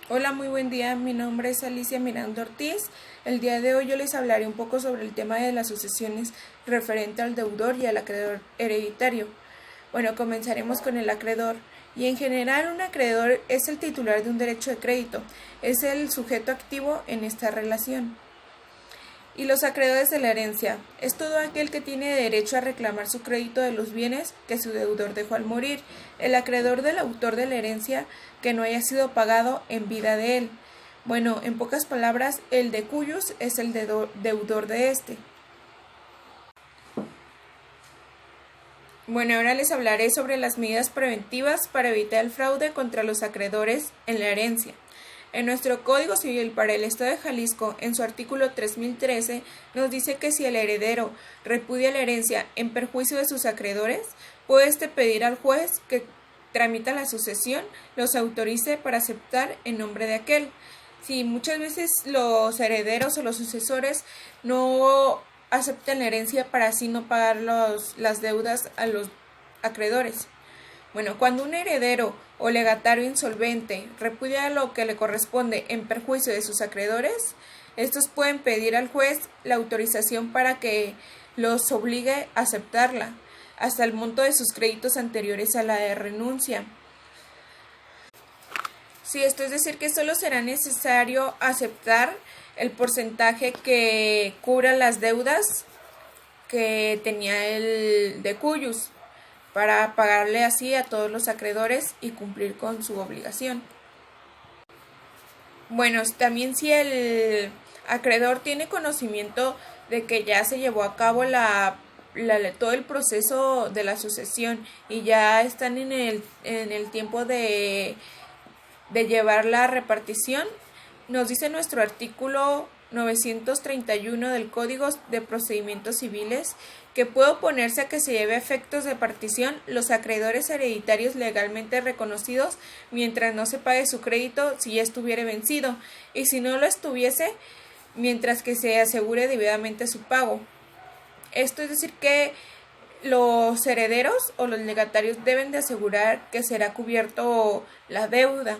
Hola, muy buen día. Mi nombre es Alicia Miranda Ortiz. El día de hoy yo les hablaré un poco sobre el tema de las sucesiones referente al deudor y al acreedor hereditario. Bueno, comenzaremos con el acreedor. Y en general un acreedor es el titular de un derecho de crédito, es el sujeto activo en esta relación. Y los acreedores de la herencia es todo aquel que tiene derecho a reclamar su crédito de los bienes que su deudor dejó al morir, el acreedor del autor de la herencia que no haya sido pagado en vida de él. Bueno, en pocas palabras, el de cuyos es el deudor de este. Bueno, ahora les hablaré sobre las medidas preventivas para evitar el fraude contra los acreedores en la herencia. En nuestro Código Civil para el Estado de Jalisco, en su artículo 3013, nos dice que si el heredero repudia la herencia en perjuicio de sus acreedores, puede pedir al juez que tramita la sucesión los autorice para aceptar en nombre de aquel. Si muchas veces los herederos o los sucesores no aceptan la herencia para así no pagar las deudas a los acreedores. Bueno, cuando un heredero o legatario insolvente repudia lo que le corresponde en perjuicio de sus acreedores, estos pueden pedir al juez la autorización para que los obligue a aceptarla, hasta el monto de sus créditos anteriores a la de renuncia. Sí, esto es decir que solo será necesario aceptar el porcentaje que cubra las deudas que tenía el de cuyos, para pagarle así a todos los acreedores y cumplir con su obligación. Bueno, también si el acreedor tiene conocimiento de que ya se llevó a cabo todo el proceso de la sucesión y ya están en el tiempo de llevar la repartición, nos dice nuestro artículo 931 del Código de Procedimientos Civiles que puede oponerse a que se lleve a efectos de partición los acreedores hereditarios legalmente reconocidos mientras no se pague su crédito si ya estuviere vencido, y si no lo estuviese, mientras que se asegure debidamente su pago. Esto es decir que los herederos o los legatarios deben de asegurar que será cubierto la deuda.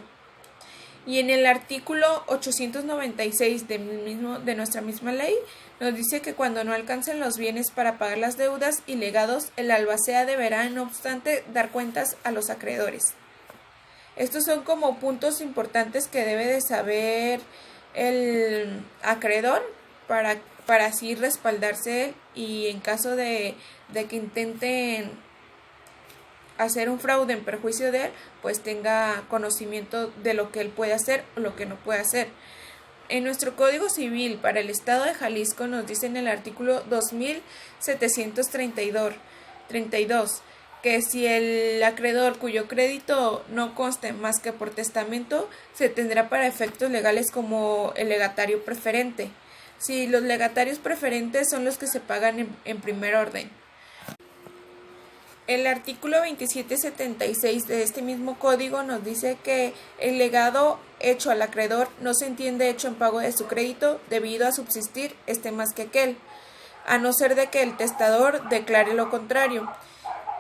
Y en el artículo 896 de nuestra misma ley nos dice que cuando no alcancen los bienes para pagar las deudas y legados, el albacea deberá, no obstante, dar cuentas a los acreedores. Estos son como puntos importantes que debe de saber el acreedor para así respaldarse él, y en caso de que intenten hacer un fraude en perjuicio de él, pues tenga conocimiento de lo que él puede hacer o lo que no puede hacer. En nuestro Código Civil para el Estado de Jalisco nos dice en el artículo 2732 que si el acreedor cuyo crédito no conste más que por testamento, se tendrá para efectos legales como el legatario preferente. Si los legatarios preferentes son los que se pagan en primer orden. El artículo 2776 de este mismo código nos dice que el legado hecho al acreedor no se entiende hecho en pago de su crédito debido a subsistir más que aquel, a no ser de que el testador declare lo contrario.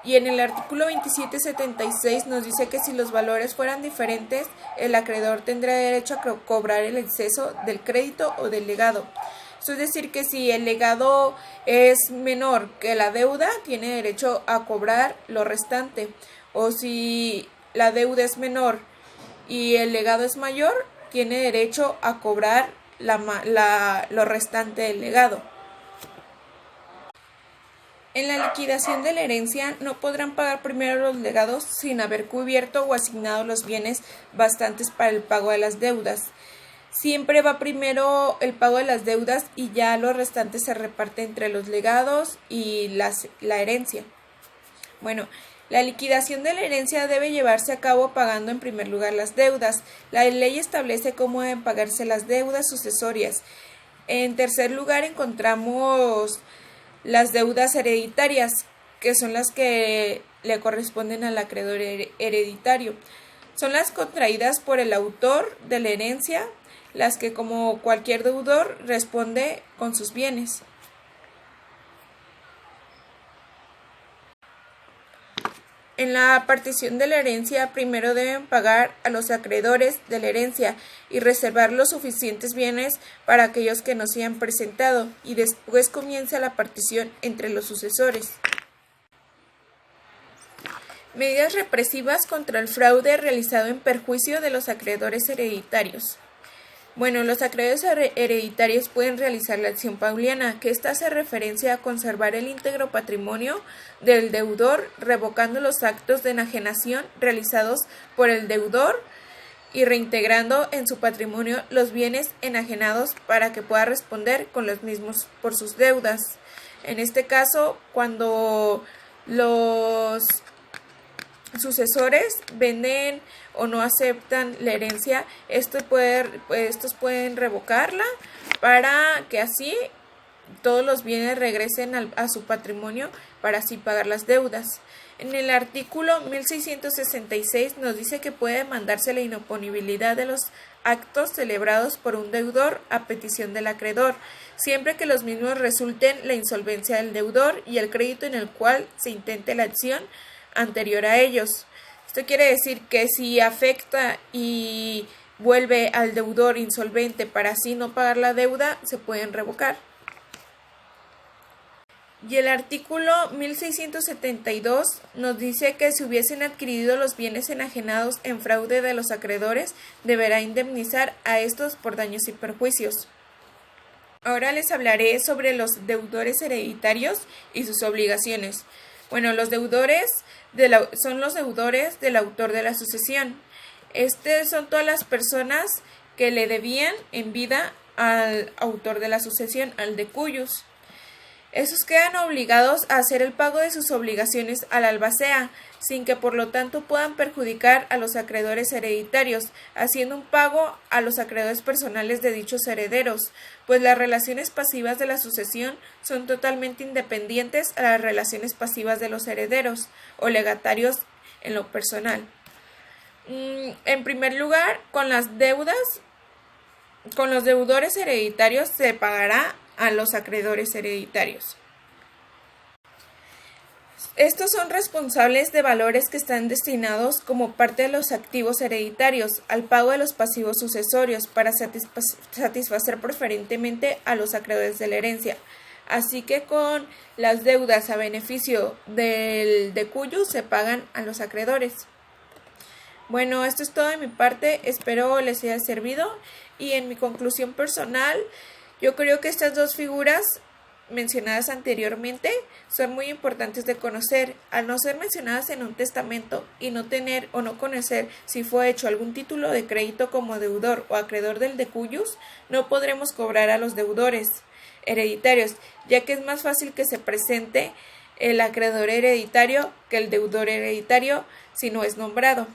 Y en el artículo 2776 nos dice que si los valores fueran diferentes, el acreedor tendrá derecho a cobrar el exceso del crédito o del legado. Esto es decir que si el legado es menor que la deuda, tiene derecho a cobrar lo restante. O si la deuda es menor y el legado es mayor, tiene derecho a cobrar lo restante del legado. En la liquidación de la herencia no podrán pagar primero los legados sin haber cubierto o asignado los bienes bastantes para el pago de las deudas. Siempre va primero el pago de las deudas y ya lo restante se reparte entre los legados y la herencia. Bueno, la liquidación de la herencia debe llevarse a cabo pagando en primer lugar las deudas. La ley establece cómo deben pagarse las deudas sucesorias. En tercer lugar encontramos las deudas hereditarias, que son las que le corresponden al acreedor hereditario. Son las contraídas por el autor de la herencia, las que como cualquier deudor responde con sus bienes. En la partición de la herencia, primero deben pagar a los acreedores de la herencia y reservar los suficientes bienes para aquellos que no se hayan presentado, y después comienza la partición entre los sucesores. Medidas represivas contra el fraude realizado en perjuicio de los acreedores hereditarios. Bueno, los acreedores hereditarios pueden realizar la acción pauliana, que esta hace referencia a conservar el íntegro patrimonio del deudor, revocando los actos de enajenación realizados por el deudor y reintegrando en su patrimonio los bienes enajenados para que pueda responder con los mismos por sus deudas. En este caso, cuando los sucesores venden o no aceptan la herencia, estos pueden revocarla para que así todos los bienes regresen a su patrimonio para así pagar las deudas. En el artículo 1666 nos dice que puede demandarse la inoponibilidad de los actos celebrados por un deudor a petición del acreedor, siempre que los mismos resulten la insolvencia del deudor y el crédito en el cual se intente la acción anterior a ellos. Esto quiere decir que si afecta y vuelve al deudor insolvente para así no pagar la deuda, se pueden revocar. Y el artículo 1672 nos dice que si hubiesen adquirido los bienes enajenados en fraude de los acreedores, deberá indemnizar a estos por daños y perjuicios. Ahora les hablaré sobre los deudores hereditarios y sus obligaciones. Bueno, los deudores son los deudores del autor de la sucesión. Son todas las personas que le debían en vida al autor de la sucesión, al decuyus. Esos quedan obligados a hacer el pago de sus obligaciones al albacea, sin que por lo tanto puedan perjudicar a los acreedores hereditarios, haciendo un pago a los acreedores personales de dichos herederos, pues las relaciones pasivas de la sucesión son totalmente independientes a las relaciones pasivas de los herederos o legatarios en lo personal. En primer lugar, con los deudores hereditarios se pagará a los acreedores hereditarios. Estos son responsables de valores que están destinados como parte de los activos hereditarios al pago de los pasivos sucesorios para satisfacer preferentemente a los acreedores de la herencia. Así que con las deudas a beneficio del decuyus se pagan a los acreedores. Bueno, esto es todo de mi parte, espero les haya servido, y en mi conclusión personal, yo creo que estas dos figuras mencionadas anteriormente son muy importantes de conocer. Al no ser mencionadas en un testamento y no tener o no conocer si fue hecho algún título de crédito como deudor o acreedor del decuyus, no podremos cobrar a los deudores hereditarios, ya que es más fácil que se presente el acreedor hereditario que el deudor hereditario si no es nombrado.